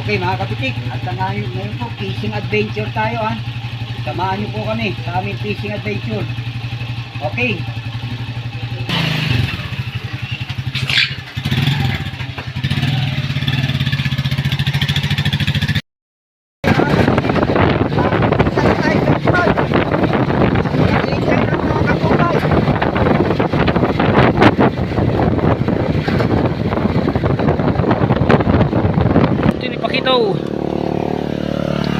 Okay mga kapitik, at ngayon po fishing adventure tayo ha. Samahan niyo po kami sa aming fishing adventure. Okay.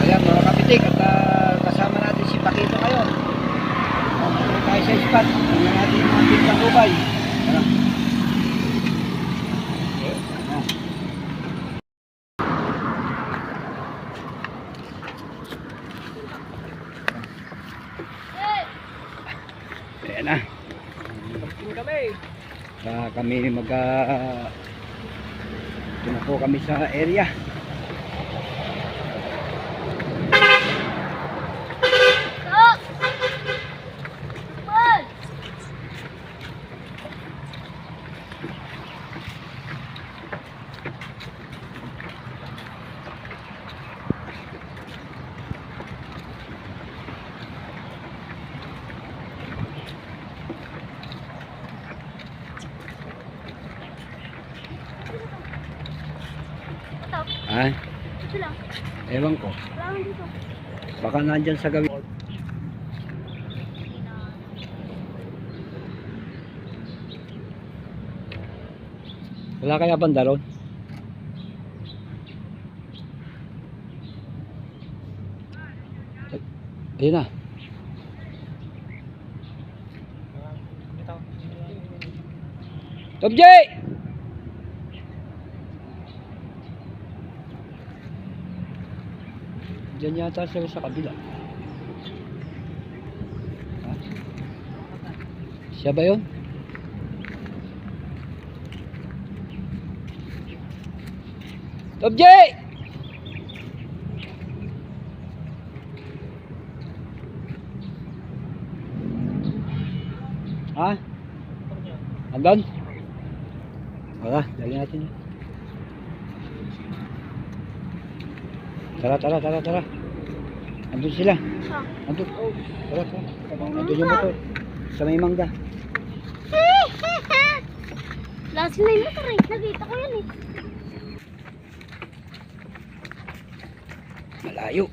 Ayan mga kapitik, at kasama natin si Pakito ngayon. Pumunta tayo sa spot. Tingnan natin yung mga bintang ubay. Ayan na. Kami ito na po kami sa area. Ah? Ito lang. Ewan ko. Wala lang dito. Baka nandyan sa gawin. Wala kaya banda ron? Ayun na. Top J! Diyan yata sila sa kabila. Ha? Siya ba yun? Top J! Ha? Andun? Wala, dali natin yun. Tara. Andun sila. Andun. Tara. Andun yung motor. Sa may mangga. Last na yung motor eh. Nakita ko yan eh. Malayo.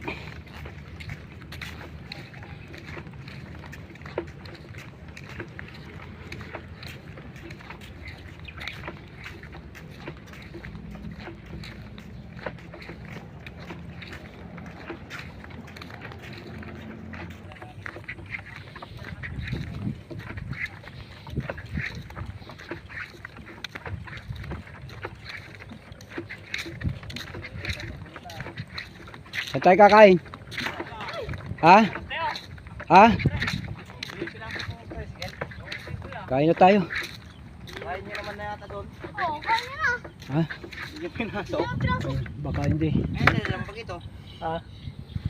Saan tayo kakain? Ha? Ha? Kain na tayo. Kain nyo naman na yata doon. Oo, kanya na. Ha? Hindi pinasok. Baka hindi. Hindi lang pag ito. Ha?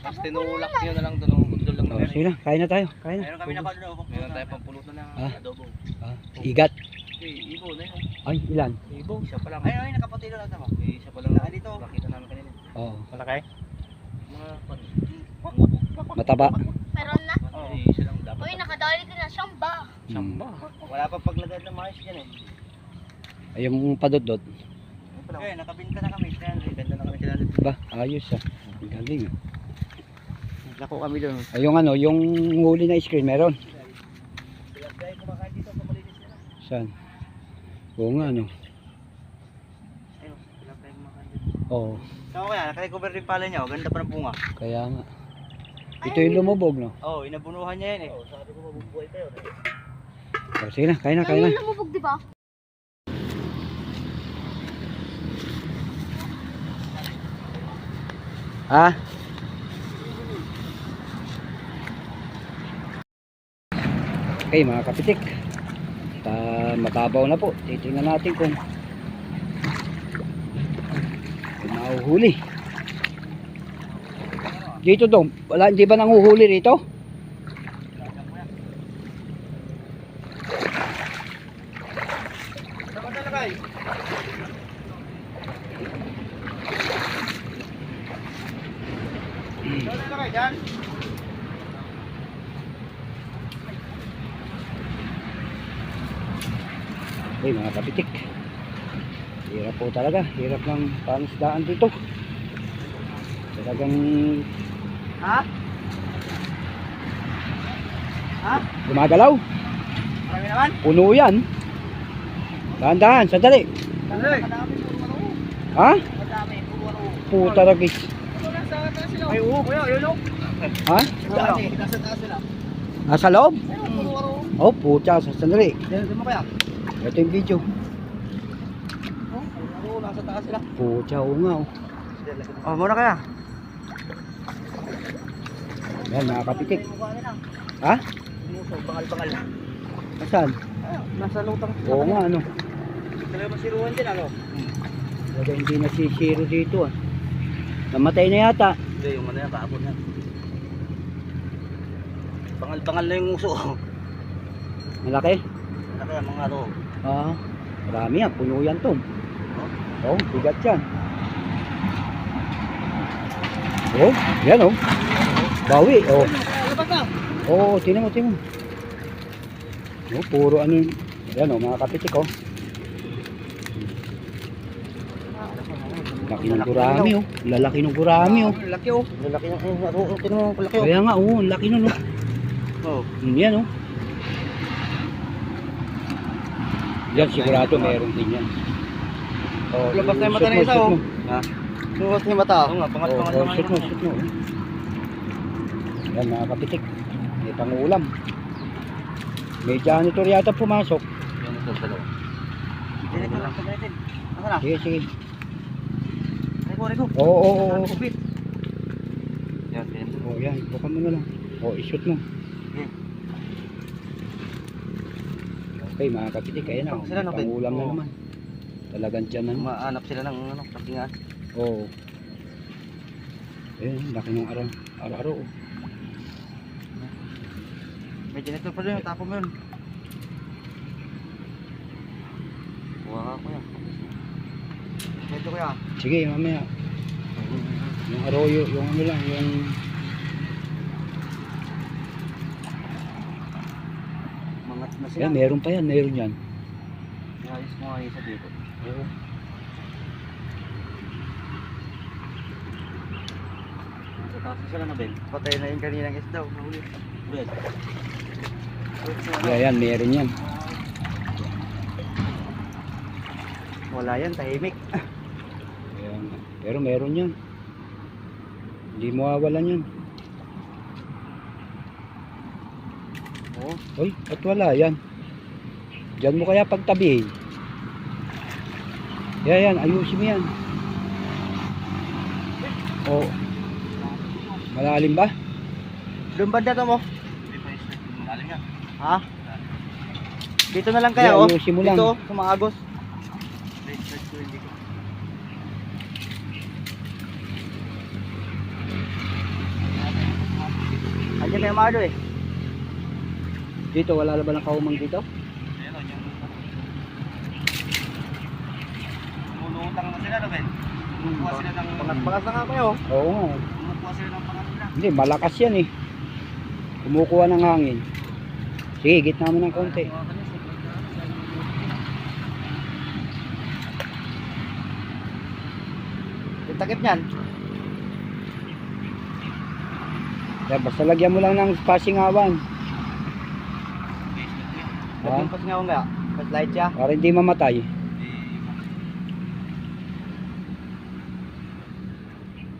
Tapos tinulak nyo na lang doon. Doon lang Oh, sige na, kain na tayo. Kain na. Meron kami nakaluno. Meron tayo pampulutan ng adobo. Igat. Ibo na yun. Ay, ilan? Ibo. Isa pa lang. Ayun, nakapatilo lang tama. Isa pa lang. Dito. Nakita namin kanina. Oo. Malaki? Mga Mataba. Meron na. Oo. Isa lang dapat. Uy, nakadali ka na. Siyamba. Samba. Wala pa paglagay ng mais yan eh. Ay, yung padot-dot. Eh, nakabinta na kami. Ganda na kami sila. Ba, ayos ah. Ang galing ah. Lako kami doon. Ay, yung ano, yung huli na screen meron. Sila tayo kumakain dito. Pamalinis nila. Saan? Oo nga, ano. Ayun, sila tayo kumakain dito. Oo, So kaya, nakarecover din pala niya. Ganda pa ng bunga. kaya nga. Ito yung lumubog, no? Oo, inabunuhan niya yan eh. Oo, sabi ko mabubuhay tayo. Oh, sige na, kain na, kain Ano na. yung lumubog, di ba? Ha? Okay mga kapitik, mababaw na po. Titingnan natin kung mahuhuli. Dito dong, wala, hindi ba nanguhuli rito? Ano na kayo dyan? Okay mga kapitik, hirap po talaga, hirap ng pangisdaan dito. Talagang Ha? Ha? gumagalaw, Marami naman? puno yan. Dahan-dahan, sandali. Dali. Ha? Madami. Puta ragis. Ay, oo, kuya, yun o. Ha? Madami. Nasa taas sila. Nasa loob? Ayun, puro-puro. Oh, puta, sandali. Diyan mo kaya? Ito yung video. Oo, nasa taas sila. Puta, oo nga oh. Oh, muna kaya. Yan mga kapitik. Mukha nila. Ha? Musog, bangal-bangal. Nasaan? Nasa lutang. Oo nga ano. Talaga masiruan din, ano? Talaga hindi nasisiro dito ah. Namatay na yata. Hindi, yung ano yan, kaabot yan. Bangal-bangal na yung uso. Malaki? Ano kaya, mga ano? Ah, marami yan. Puno yan to. Oh, bigat yan. Oh, yan oh. Bawi, oh. Labas na! Oo, tinan mo. Oh, puro ano yun. Yan oh, mga kapitik oh. Laki ng gurami oh. Lalaki ng gurami oh. Laki oh. Lalaki ng tinan mo, laki oh. Kaya nga oh, laki nun oh. Oh. Yan oh. Yan sigurado meron din yan. Oh, Labas na yung mata na isa oh. Ha? Labas na yung mata. Oo nga, pangal-pangal oh, naman. shoot mo. Yan mga kapitik. May pangulam. May janitor yata pumasok. Yan ito sa dalawa. Dito lang, pagkaitin. Nasaan na? Sige. Rego. Oo. Kupit. Yan, pinam. Oh, yan. Buka mo na lang. Oh, ishoot mo. Okay, mga kapitik. Ayan na. Sila, no, Pin? Pangulam na Oo. naman. Talagang dyan na. Maanap sila ng ano, kakingan. Oo. Ayan, laki ng aro-aro. Oh. May janitor pa rin, tapo mo yun. Kuha ka kuya. Medyo kuya. Sige, mamaya. Yung arroyo, yung ano lang, yung... Mangat na sila. Ayan, meron pa yan, meron yan. Ayos mo nga isa dito. Oo. Sa taas na sila na Ben. Patay na yung kaninang isda. Nahuli. Ben. Ayan, meron yan. Wala yan, tahimik. Ayan. Pero meron yan. Hindi mawawalan yan. Oo. Uy, at wala yan. Diyan mo kaya pagtabihin. Yan, ayusin mo yan. Oh. Malalim ba? Doon banda to mo? Hindi pa isla. Malalim yan. Ha? Dito na lang Kaya, kaya oh. ayusin mo lang. Dito, sa mga agos. Andiyan kayo maado eh. Dito, wala na ba ng kaumang dito? Meron yung mulutang na sila, Ben. Kumukuha sila ng pangas na nga kayo. Oo nga. Kumukuha sila ng pangas nila. Hindi, malakas yan eh. Kumukuha ng hangin. Sige, gitna mo ng konti. Yung takip niyan. Yan, basta lagyan mo lang ng pasingawan. Ha? Yung pasingawang kaya. Paslight siya. Para hindi mamatay.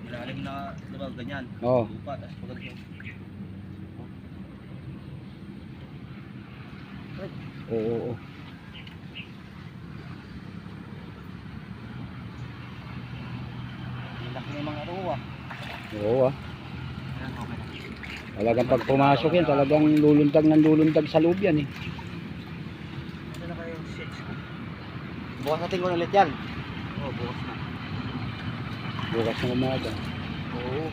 Ilalim na, diba, ganyan. Oo. Lupa, tapos pag ganyan. Oo. Laki ng mga ruwa. Oo ah. Ayan, okay na. Talagang pag pumasok yan, talagang lulundag sa loob yan eh. Ano na kayo? Shit. Bukas natin ko ulit yan. Oo, bukas na. Bukas ng umaga. Oo.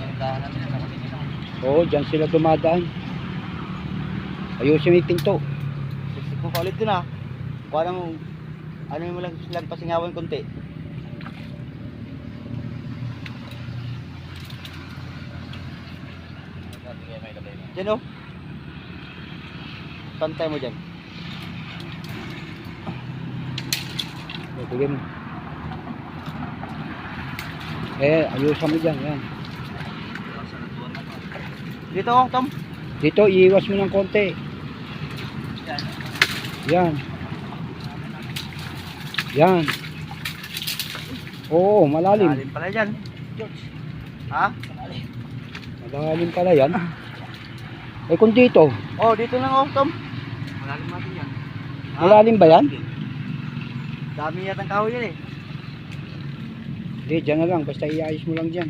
Ang dahan natin sa kapitid lang. Oo, dyan sila dumadaan. Ayusin mo yung pinto. Siksik mo pa ulit dun ah. Kuha na mo, ano mo lang silang pasingawan konti. Diyan oh. Pantay mo dyan. Bigyan mo. Ayusin mo dyan. Yan. Dito oh, Tom. Dito, iiwas mo ng konti. Yan. Yan. Oo, malalim. Malalim pala dyan. Ha? Malalim pala yan. Eh kung dito, Oh, dito lang oh, Tom. Malalim natin yan. malalim ba yan? Dami yatang kahoy yan eh. Hindi, dyan na lang. Basta iayos mo lang dyan.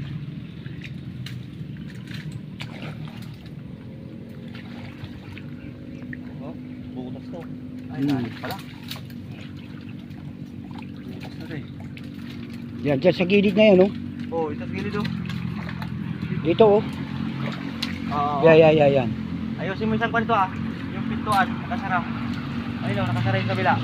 Oh, bukas to. Ay, Hmm. pala. Bukas na rin. Yan, dyan sa gilid na yan, oh. Oh, ito sa gilid oh. Dito, oh. Oo. Yan. Ayusin mo isang kwanto ah. Yung pintuan, nakasara. Ayun oh, nakasara yung kabila.